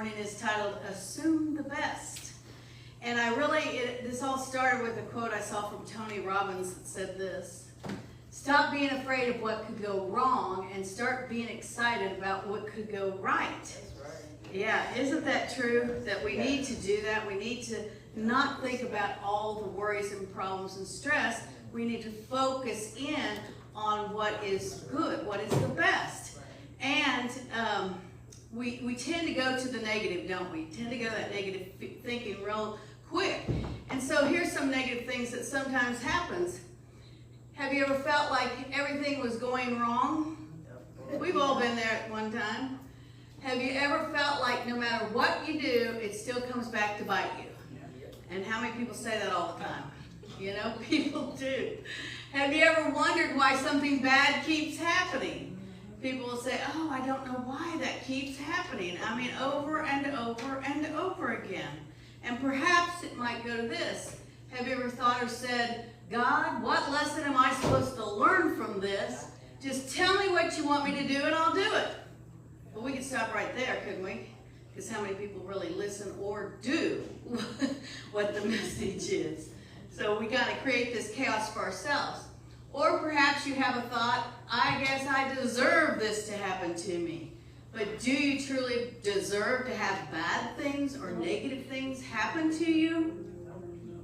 morning is titled, Assume the Best. And this all started with a quote I saw from Tony Robbins that said this: stop being afraid of what could go wrong and start being excited about what could go right. That's right. Yeah, isn't that true? That we need to do that. We need to not think about all the worries and problems and stress. We need to focus in on what is good, what is the best. And we tend to go to the negative, don't we? Tend to go to that negative thinking real quick. And so here's some negative things that sometimes happens. Have you ever felt like everything was going wrong? We've all been there at one time. Have you ever felt like no matter what you do, it still comes back to bite you? And how many people say that all the time? You know, people do. Have you ever wondered why something bad keeps happening? People will say, oh, I don't know why that keeps happening. I mean, over and over and over again. And perhaps it might go to this. Have you ever thought or said, God, what lesson am I supposed to learn from this? Just tell me what you want me to do and I'll do it. Well, we could stop right there, couldn't we? Because how many people really listen or do what the message is? So we got to create this chaos for ourselves. Or perhaps you have a thought, I guess I deserve this to happen to me. But do you truly deserve to have bad things or negative things happen to you?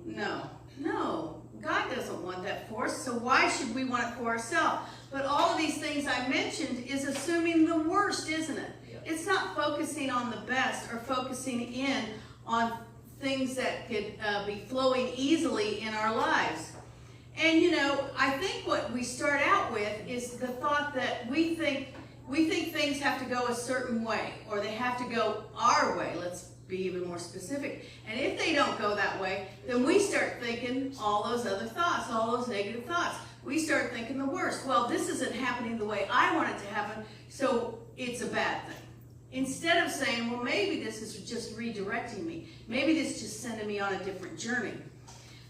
No. No. God doesn't want that for us, so why should we want it for ourselves? But all of these things I mentioned is assuming the worst, isn't it? It's not focusing on the best or focusing in on things that could be flowing easily in our lives. And you know, I think what we start out with is the thought that we think things have to go a certain way, or they have to go our way. Let's be even more specific. And if they don't go that way, then we start thinking all those other thoughts, all those negative thoughts. We start thinking the worst. Well, this isn't happening the way I want it to happen, so it's a bad thing. Instead of saying, well, maybe this is just redirecting me. Maybe this is just sending me on a different journey.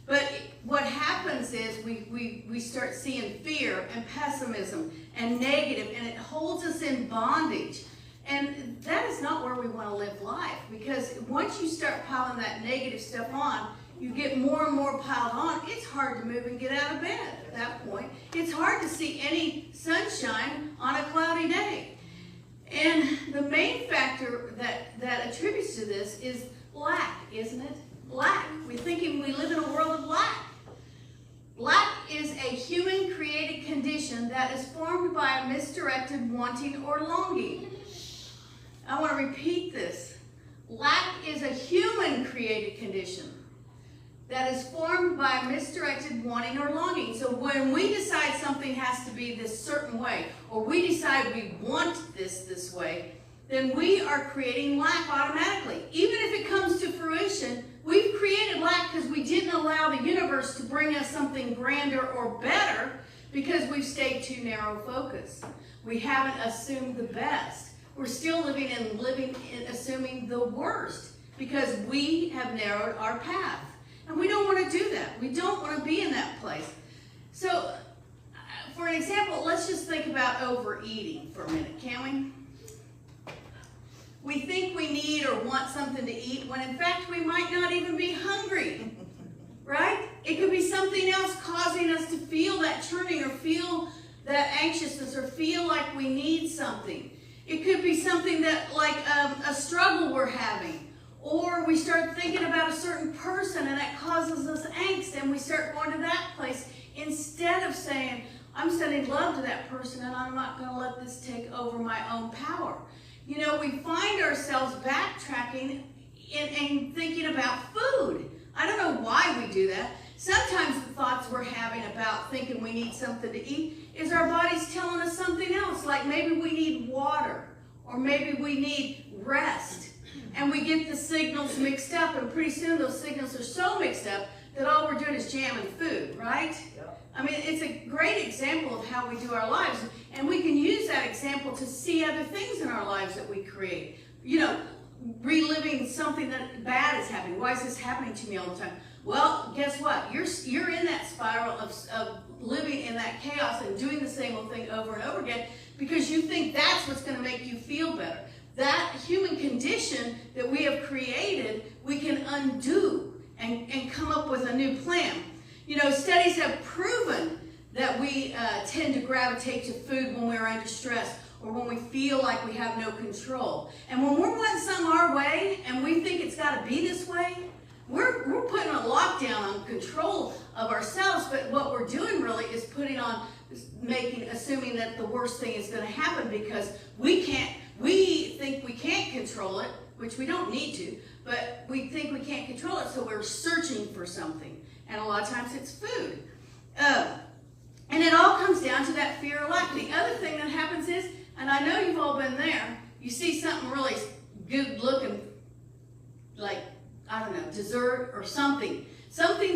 But what happens is we start seeing fear and pessimism and negative, and it holds us in bondage. And that is not where we want to live life, because once you start piling that negative stuff on, you get more and more piled on. It's hard to move and get out of bed at that point. It's hard to see any sunshine on a cloudy day. And the main factor that attributes to this is lack, isn't it? Lack. We're thinking we live in a world of lack. Lack is a human-created condition that is formed by a misdirected wanting or longing. I want to repeat this. Lack is a human-created condition that is formed by misdirected wanting or longing. So when we decide something has to be this certain way, or we decide we want this way, then we are creating lack automatically. Even if it comes to fruition, we've created lack because we didn't allow the universe to bring us something grander or better because we've stayed too narrow focused. We haven't assumed the best. We're still living in assuming the worst because we have narrowed our path. And we don't want to do that. We don't want to be in that place. So, for an example, let's just think about overeating for a minute, can we? We think we need or want something to eat when in fact we might not even be hungry, right? It could be something else causing us to feel that churning or feel that anxiousness or feel like we need something. It could be something that like a struggle we're having. Or we start thinking about a certain person and that causes us angst and we start going to that place instead of saying, I'm sending love to that person and I'm not going to let this take over my own power. You know, we find ourselves backtracking and thinking about food. I don't know why we do that. Sometimes the thoughts we're having about thinking we need something to eat is our body's telling us something else, like maybe we need water or maybe we need rest. And we get the signals mixed up, and pretty soon those signals are so mixed up that all we're doing is jamming food, right? Yep. I mean, it's a great example of how we do our lives, and we can use that example to see other things in our lives that we create. You know, reliving something that bad is happening. Why is this happening to me all the time? Well, guess what? You're in that spiral of living in that chaos and doing the same old thing over and over again because you think that's what's going to make you feel better. that human condition that we have created, we can undo and come up with a new plan. You know, studies have proven that we tend to gravitate to food when we're under stress or when we feel like we have no control. And when we're wanting something our way and we think it's got to be this way, we're putting a lockdown on control of ourselves, but what we're doing really is assuming that the worst thing is going to happen because we think we can't control it, which we don't need to, but we think we can't control it, so we're searching for something. And a lot of times it's food. And it all comes down to that fear of lack. The other thing that happens is, and I know you've all been there, you see something really good looking, like, I don't know, dessert or something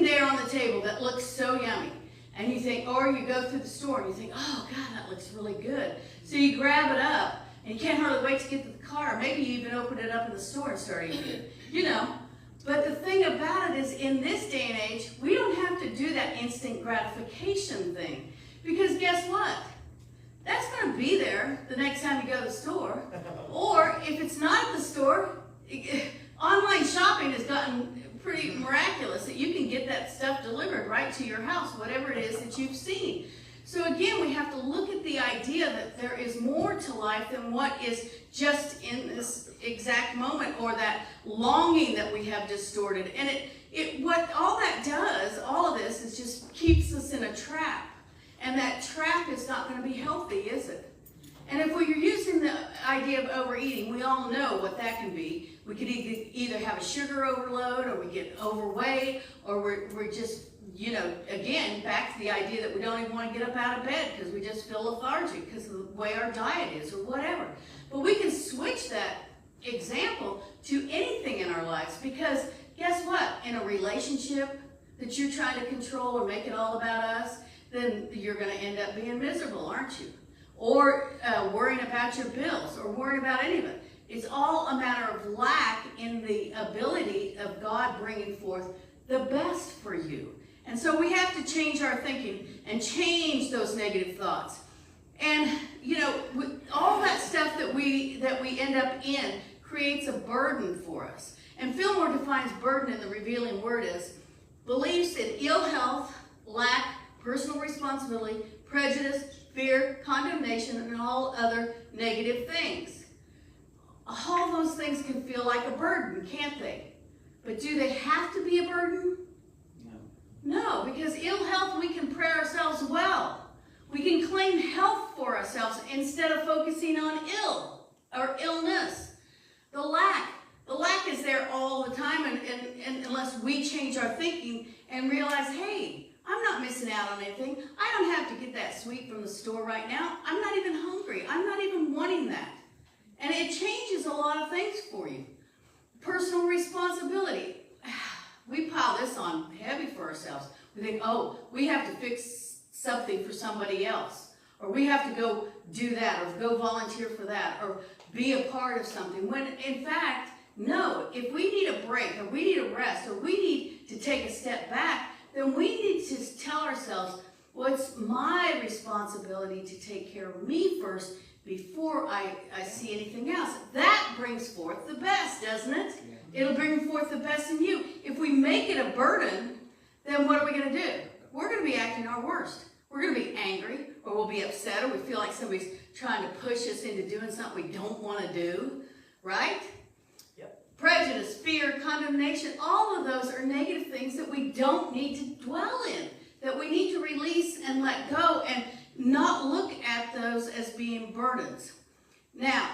there on the table that looks so yummy. And you think, or you go through the store and you think, oh God, that looks really good. So you grab it up and you can't hardly wait to get to the car. Maybe you even open it up in the store and start eating it, you know. But the thing about it is, in this day and age, we don't have to do that instant gratification thing. Because guess what? That's going to be there the next time you go to the store. Or if it's not at the store, online shopping has gotten pretty miraculous that you can get that stuff delivered right to your house, whatever it is that you've seen. So again, we have to look at the idea that there is more to life than what is just in this exact moment, or that longing that we have distorted. And what all that does, all of this, is just keeps us in a trap. And that trap is not going to be healthy, is it? And if we're using the idea of overeating, we all know what that can be. We could either have a sugar overload, or we get overweight, or we're just, you know, again, back to the idea that we don't even want to get up out of bed because we just feel lethargic because of the way our diet is or whatever. But we can switch that example to anything in our lives, because guess what? In a relationship that you're trying to control or make it all about us, then you're going to end up being miserable, aren't you? Or worrying about your bills, or worrying about any of it. It's all a matter of lack in the ability of God bringing forth the best for you. And so we have to change our thinking and change those negative thoughts. And, you know, all that stuff that we end up in creates a burden for us. And Fillmore defines burden in the Revealing Word as beliefs in ill health, lack, personal responsibility, prejudice, fear, condemnation, and all other negative things. All those things can feel like a burden, can't they? But do they have to be a burden? No, because ill health, we can pray ourselves well. We can claim health for ourselves instead of focusing on ill or illness. The lack is there all the time, and unless we change our thinking and realize, hey, I'm not missing out on anything. I don't have to get that sweet from the store right now. I'm not even hungry. I'm not even wanting that. And it changes a lot of things for you. Personal responsibility. We pile this on heavy for ourselves. We think, oh, we have to fix something for somebody else. Or we have to go do that, or go volunteer for that, or be a part of something. When in fact, no, if we need a break, or we need a rest, or we need to take a step back, then we need to tell ourselves, well, it's my responsibility to take care of me first before I see anything else. That brings forth the best, doesn't it? It'll bring forth the best in you. If we make it a burden, then what are we going to do? We're going to be acting our worst. We're going to be angry, or we'll be upset, or we feel like somebody's trying to push us into doing something we don't want to do, right? Yep. Prejudice, fear, condemnation, all of those are negative things that we don't need to dwell in, that we need to release and let go and not look at those as being burdens. Now,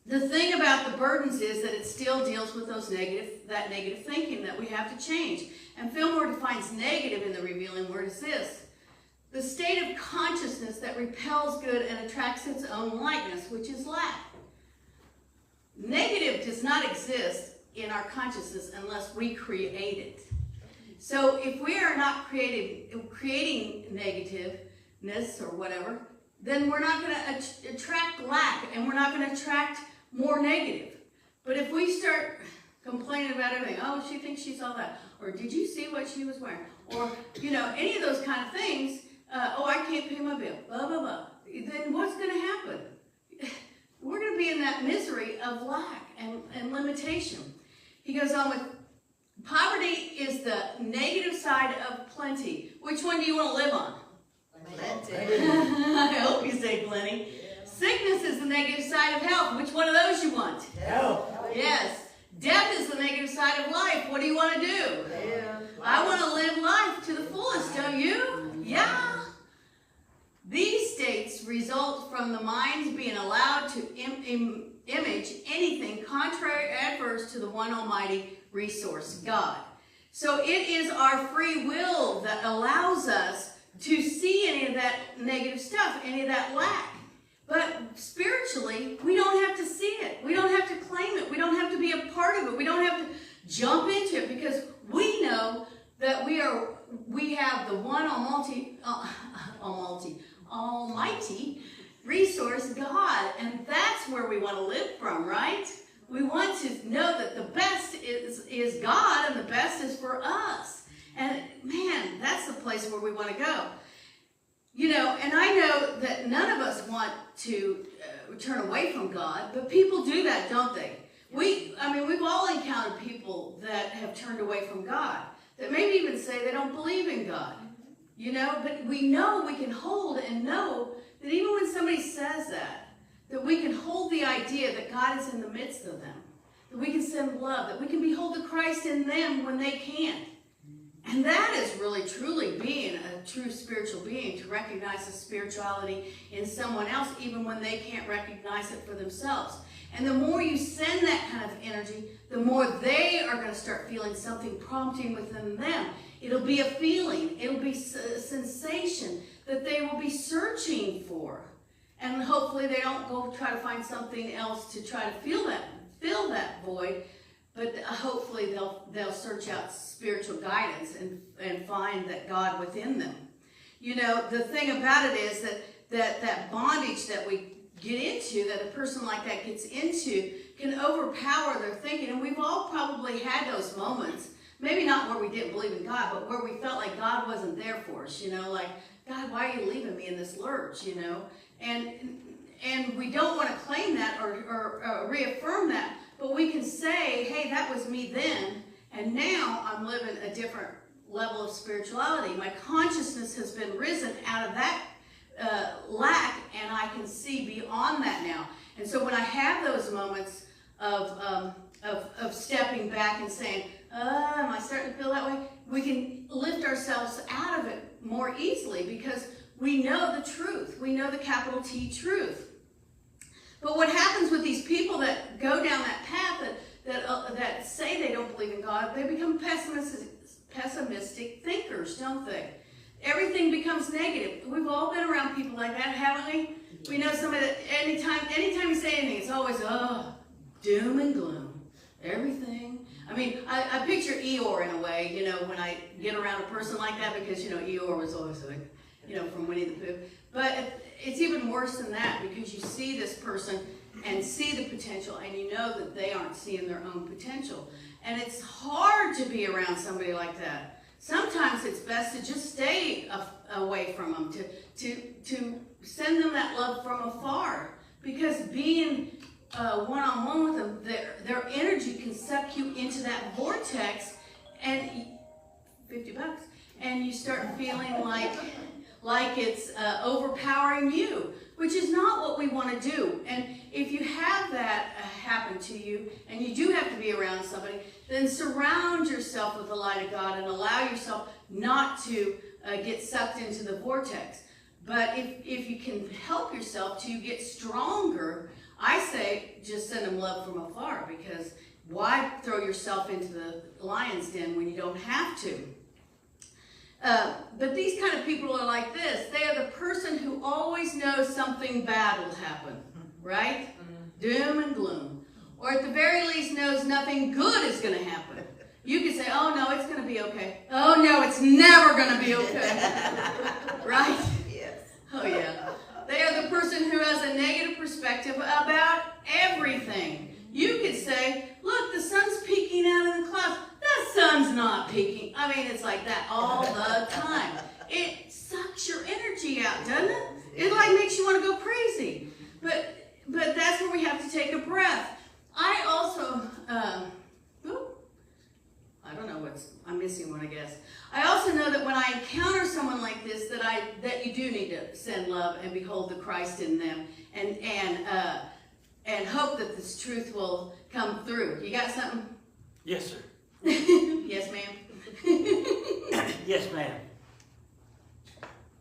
the thing about the burdens is that it still deals with that negative thinking that we have to change. And Fillmore defines negative in the Revealing Word as this: the state of consciousness that repels good and attracts its own likeness, which is lack. Negative does not exist in our consciousness unless we create it. So if we are not creating negativeness or whatever, then we're not going to attract lack, and we're not going to attract more negative. But if we start complaining about everything, oh, she thinks she saw that, or did you see what she was wearing, or, you know, any of those kind of things, oh, I can't pay my bill, blah, blah, blah, then what's going to happen? We're going to to be in that misery of lack and limitation. He goes on with, poverty is the negative side of plenty. Which one do you want to live on? Plenty. I hope you say plenty. Sickness is the negative side of health. Which one of those you want? Health. Yes. Death is the negative side of life. What do you want to do? I want to live life to the fullest, don't you? Yeah. These states result from the minds being allowed to image anything contrary or adverse to the one almighty resource, God. So it is our free will that allows us to see any of that negative stuff, any of that lack. But spiritually, we don't have to see it. We don't have to claim it. We don't have to be a part of it. We don't have to jump into it, because we know that we have the one almighty resource, God, and that's where we want to live from, right? We want to know that the best is God, and the best is for us. And man, that's the place where we want to go. You know, and I know that none of us want to turn away from God, but people do that, don't they? We've all encountered people that have turned away from God, that maybe even say they don't believe in God, you know, but we know we can hold and know that even when somebody says that we can hold the idea that God is in the midst of them, that we can send love, that we can behold the Christ in them when they can't. And that is really, truly being a true spiritual being, to recognize the spirituality in someone else, even when they can't recognize it for themselves. And the more you send that kind of energy, the more they are going to start feeling something prompting within them. It'll be a feeling. It'll be a sensation that they will be searching for. And hopefully they don't go try to find something else to try to fill that void. But hopefully they'll search out spiritual guidance and find that God within them. You know, the thing about it is that bondage that we get into, that a person like that gets into, can overpower their thinking. And we've all probably had those moments, maybe not where we didn't believe in God, but where we felt like God wasn't there for us, you know, like, God, why are you leaving me in this lurch, you know? And we don't want to claim that or reaffirm that. But we can say, hey, that was me then, and now I'm living a different level of spirituality. My consciousness has been risen out of that lack, and I can see beyond that now. And so when I have those moments of stepping back and saying, am I starting to feel that way? We can lift ourselves out of it more easily, because we know the truth. We know the capital T truth. But what happens with these people that go down that path, that say they don't believe in God, they become pessimistic thinkers, don't they? Everything becomes negative. We've all been around people like that, haven't we? We know somebody that anytime you say anything, it's always, doom and gloom. Everything. I mean, I picture Eeyore in a way, you know, when I get around a person like that, because, you know, Eeyore was always like, you know, from Winnie the Pooh. But it's even worse than that, because you see this person and see the potential, and you know that they aren't seeing their own potential. And it's hard to be around somebody like that. Sometimes it's best to just stay away from them, to send them that love from afar, because being one-on-one with them, their energy can suck you into that vortex, and $50, and you start feeling like it's overpowering you, which is not what we want to do. And if you have that happen to you, and you do have to be around somebody, then surround yourself with the light of God and allow yourself not to get sucked into the vortex. But if you can help yourself to get stronger, I say just send them love from afar, because why throw yourself into the lion's den when you don't have to? But these kind of people are like this. They are the person who always knows something bad will happen, right? Doom and gloom. Or at the very least knows nothing good is going to happen. You can say, oh no, it's going to be okay. Oh no, it's never going to be okay. Right? Yes. Oh yeah. They are the person who has a negative perspective about everything. You could say, look, the sun's peeking out of the clouds. The sun's not peeking. I mean, it's like that all the time. It sucks your energy out, doesn't it? It like makes you want to go crazy. But that's where we have to I encounter someone like this, that you do need to send love and behold the Christ in them, and hope that this truth will come through. You got something? Yes, sir. Yes, ma'am. Yes, ma'am.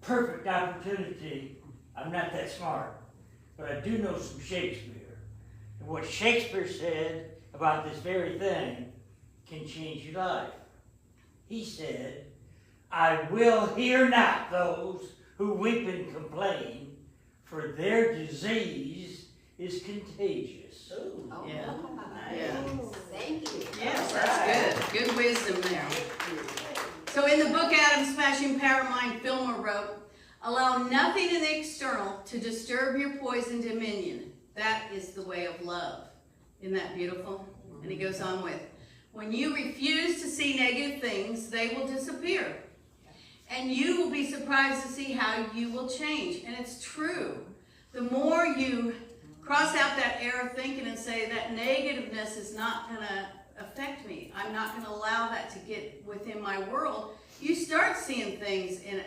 Perfect opportunity. I'm not that smart, but I do know some Shakespeare. And what Shakespeare said about this very thing can change your life. He said, I will hear not those who weep and complain, for their disease is contagious. Ooh. Yeah. Nice. Yeah. Thank you. Yes, that's good. Good wisdom there. So in the book Adam Smashing Power Mind, Filmer wrote, allow nothing in the external to disturb your poison dominion. That is the way of love. Isn't that beautiful? And he goes on with, when you refuse to see negative things, they will disappear. And you will be surprised to see how you will change. And it's true. The more you cross out that error of thinking and say that negativeness is not going to affect me, I'm not going to allow that to get within my world, you start seeing things and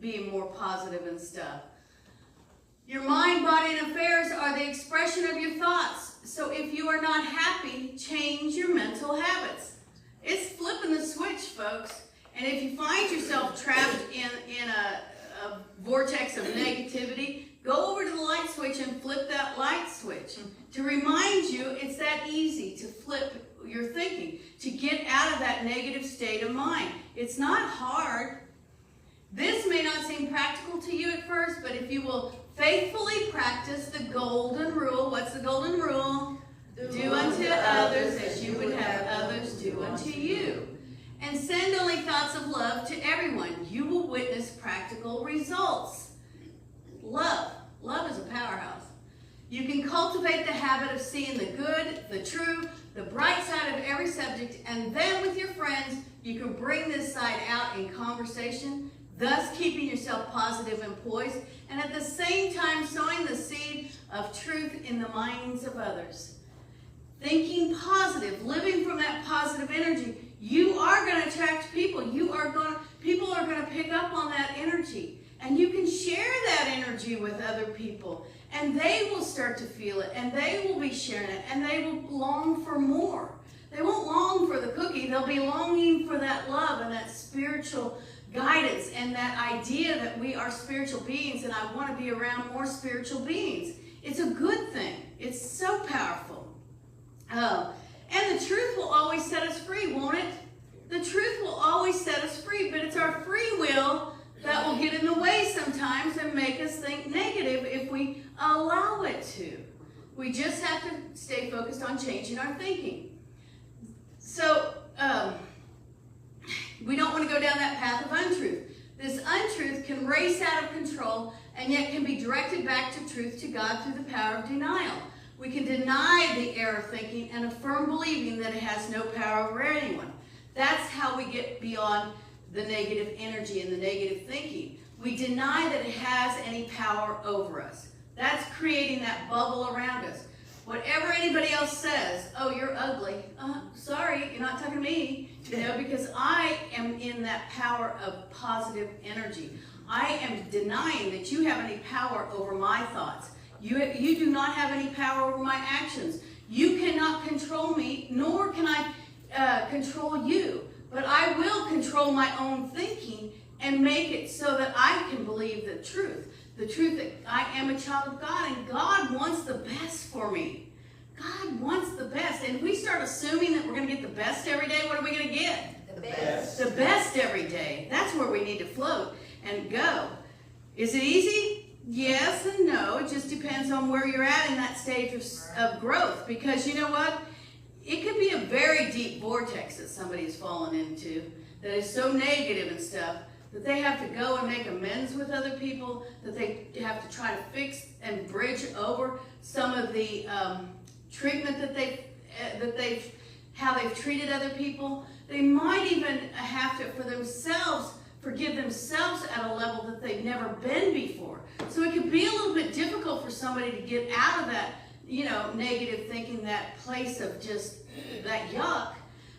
being more positive and stuff. Your mind, body, and affairs are the expression of your thoughts. So if you are not happy, change your mental habits. It's flipping the switch, folks. And if you find yourself trapped in a vortex of negativity, go over to the light switch and flip that light switch. To remind you, it's that easy to flip your thinking, to get out of that negative state of mind. It's not hard. This may not seem practical to you at first, but if you will faithfully practice the golden rule. What's the golden rule? Do unto others as you would have others do unto you. And send only thoughts of love to everyone. You will witness practical results. Love. Love is a powerhouse. You can cultivate the habit of seeing the good, the true, the bright side of every subject, and then with your friends, you can bring this side out in conversation, thus keeping yourself positive and poised, and at the same time sowing the seed of truth in the minds of others. Thinking positive, living from that positive energy, you are going to attract people. People are going to pick up on that energy. And you can share that energy with other people. And they will start to feel it. And they will be sharing it. And they will long for more. They won't long for the cookie. They'll be longing for that love and that spiritual guidance and that idea that we are spiritual beings and I want to be around more spiritual beings. It's a good thing. It's so powerful. And the truth will always set us free, won't it? The truth will always set us free, but it's our free will that will get in the way sometimes and make us think negative if we allow it to. We just have to stay focused on changing our thinking. So, we don't want to go down that path of untruth. This untruth can race out of control and yet can be directed back to truth, to God, through the power of denial. We can deny the error of thinking and affirm believing that it has no power over anyone. That's how we get beyond the negative energy and the negative thinking. We deny that it has any power over us. That's creating that bubble around us. Whatever anybody else says, oh, you're ugly. Sorry, you're not talking to me. Because I am in that power of positive energy. I am denying that you have any power over my thoughts. You do not have any power over my actions. You cannot control me, nor can I control you. But I will control my own thinking and make it so that I can believe the truth. The truth that I am a child of God and God wants the best for me. God wants the best. And if we start assuming that we're going to get the best every day, what are we going to get? The best. The best every day. That's where we need to float and go. Is it easy? Yes and no. It just depends on where you're at in that stage of growth. Because you know what? It could be a very deep vortex that somebody's fallen into that is so negative and stuff that they have to go and make amends with other people, that they have to try to fix and bridge over some of the treatment that how they've treated other people. They might even have to, for themselves, forgive themselves at a level that they've never been before. So it could be a little bit difficult for somebody to get out of that, negative thinking, that place of just that yuck.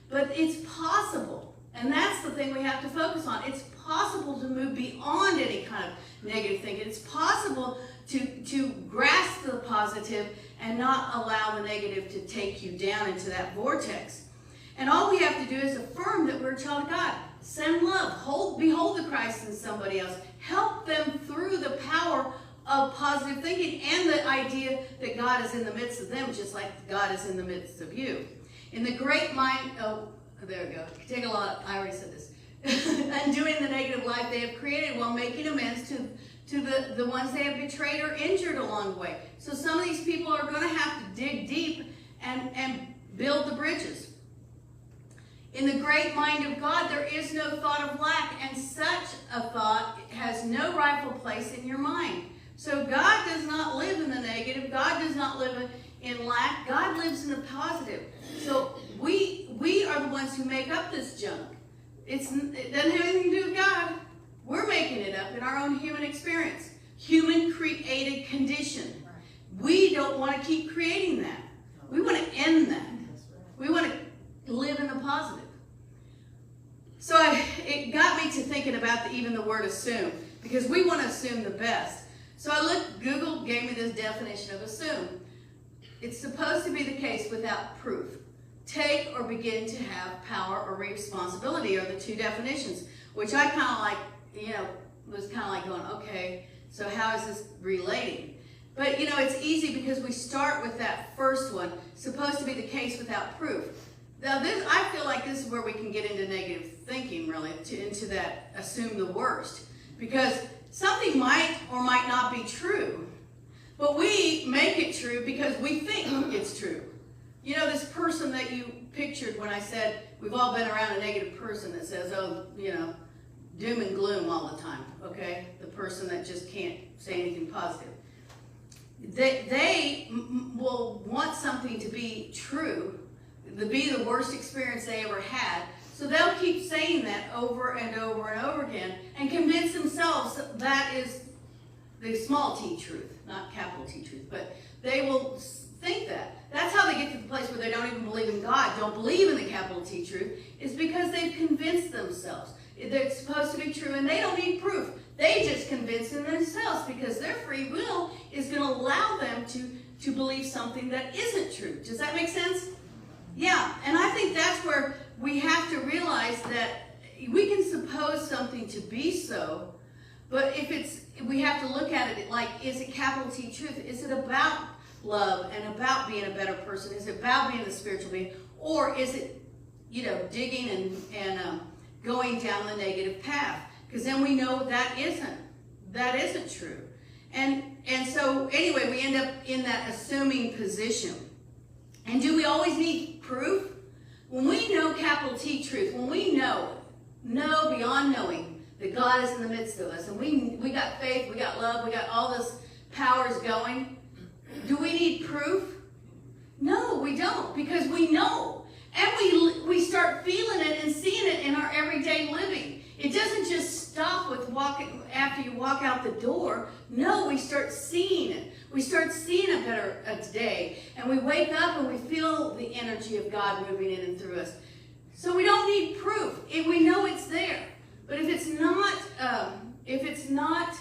But it's possible. And that's the thing we have to focus on. It's possible to move beyond any kind of negative thinking. It's possible to grasp the positive and not allow the negative to take you down into that vortex. And all we have to do is affirm that we're a child of God. Send love. Behold the Christ in somebody else. Help them through the power of positive thinking and the idea that God is in the midst of them, just like God is in the midst of you. In the great mind, there we go. Take a lot. I already said this. Undoing the negative life they have created while making amends to the ones they have betrayed or injured along the way. So some of these people are going to have to dig deep and build the bridges. In the great mind of God, there is no thought of lack, and such a thought has no rightful place in your mind. So God does not live in the negative. God does not live in lack. God lives in the positive. So we are the ones who make up this junk. It doesn't have anything to do with God. We're making it up in our own human experience. Human created condition. We don't want to keep creating that. We want to end that. We want to live in the positive. So it got me to thinking about even the word assume, because we want to assume the best. So Google gave me this definition of assume. It's supposed to be the case without proof. Take or begin to have power or responsibility are the two definitions, which I kind of like, was kind of like going, okay, so how is this relating? But, it's easy because we start with that first one, supposed to be the case without proof. Now, I feel like this is where we can get into negative thinking, really, into that assume the worst. Because something might or might not be true, but we make it true because we think it's true. This person that you pictured when I said we've all been around a negative person that says, doom and gloom all the time, okay? The person that just can't say anything positive. They will want something to be true, to be the worst experience they ever had. So they'll keep saying that over and over and over again and convince themselves that is the small t truth, not capital T truth, but they will think that. That's how they get to the place where they don't even believe in God, don't believe in the capital T truth, is because they've convinced themselves that it's supposed to be true and they don't need proof. They just convince themselves because their free will is going to allow them to believe something that isn't true. Does that make sense? Yeah, and I think that's where we have to realize that we can suppose something to be so, but we have to look at it like, is it capital T truth? Is it about love and about being a better person? Is it about being a spiritual being? Or is it, digging and going down the negative path? Because then we know that isn't true. And so anyway, we end up in that assuming position. And do we always need proof? When we know capital T truth, when we know beyond knowing that God is in the midst of us, and we got faith, we got love, we got all this powers going, do we need proof? No, we don't, because we know. And we start feeling it and seeing it in our everyday living. It doesn't just stop with walking after you walk out the door. No, we start seeing it. We start seeing a better day. And we wake up and we feel the energy of God moving in and through us. So we don't need proof. We know it's there. But if it's not,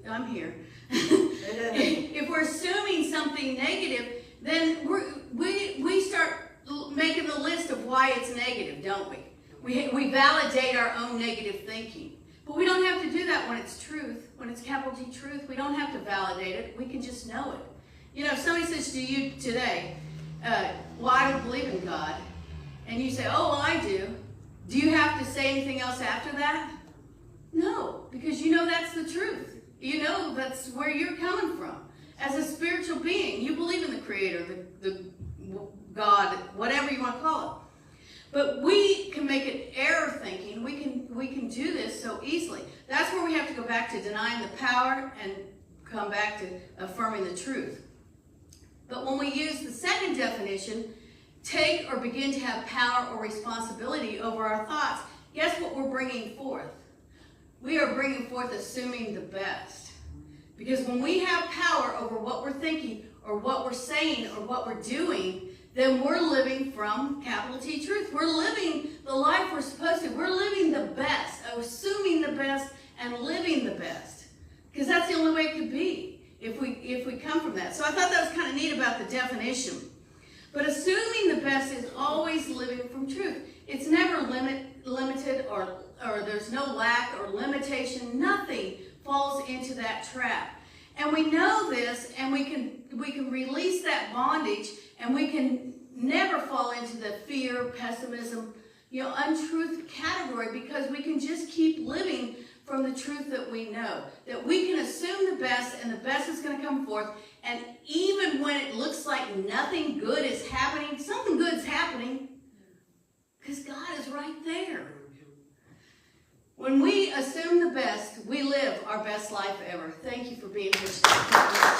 I'm here. If we're assuming something negative, then we start making the list of why it's negative, don't we? We validate our own negative thinking. But we don't have to do that when it's truth. When it's capital T truth, we don't have to validate it. We can just know it. If somebody says to you today, well, I don't believe in God, and you say, oh, well, I do. Do you have to say anything else after that? No, because that's the truth. That's where you're coming from. As a spiritual being, you believe in the Creator, the God, whatever you want to call it. But we can make it error thinking. We can do this so easily. That's where we have to go back to denying the power and come back to affirming the truth. But when we use the second definition, take or begin to have power or responsibility over our thoughts, guess what we're bringing forth? We are bringing forth assuming the best. Because when we have power over what we're thinking or what we're saying or what we're doing, then we're living from capital T truth. We're living the life we're supposed to. We're living the best, assuming the best and living the best. Because that's the only way it could be if we come from that. So I thought that was kind of neat about the definition. But assuming the best is always living from truth. It's never limited or there's no lack or limitation. Nothing falls into that trap. And we know this, and we can release that bondage, and we can never fall into the fear, pessimism, untruth category, because we can just keep living from the truth that we know. That we can assume the best, and the best is going to come forth. And even when it looks like nothing good is happening, something good is happening, because God is right there. When we assume the best, we live our best life ever. Thank you for being here today.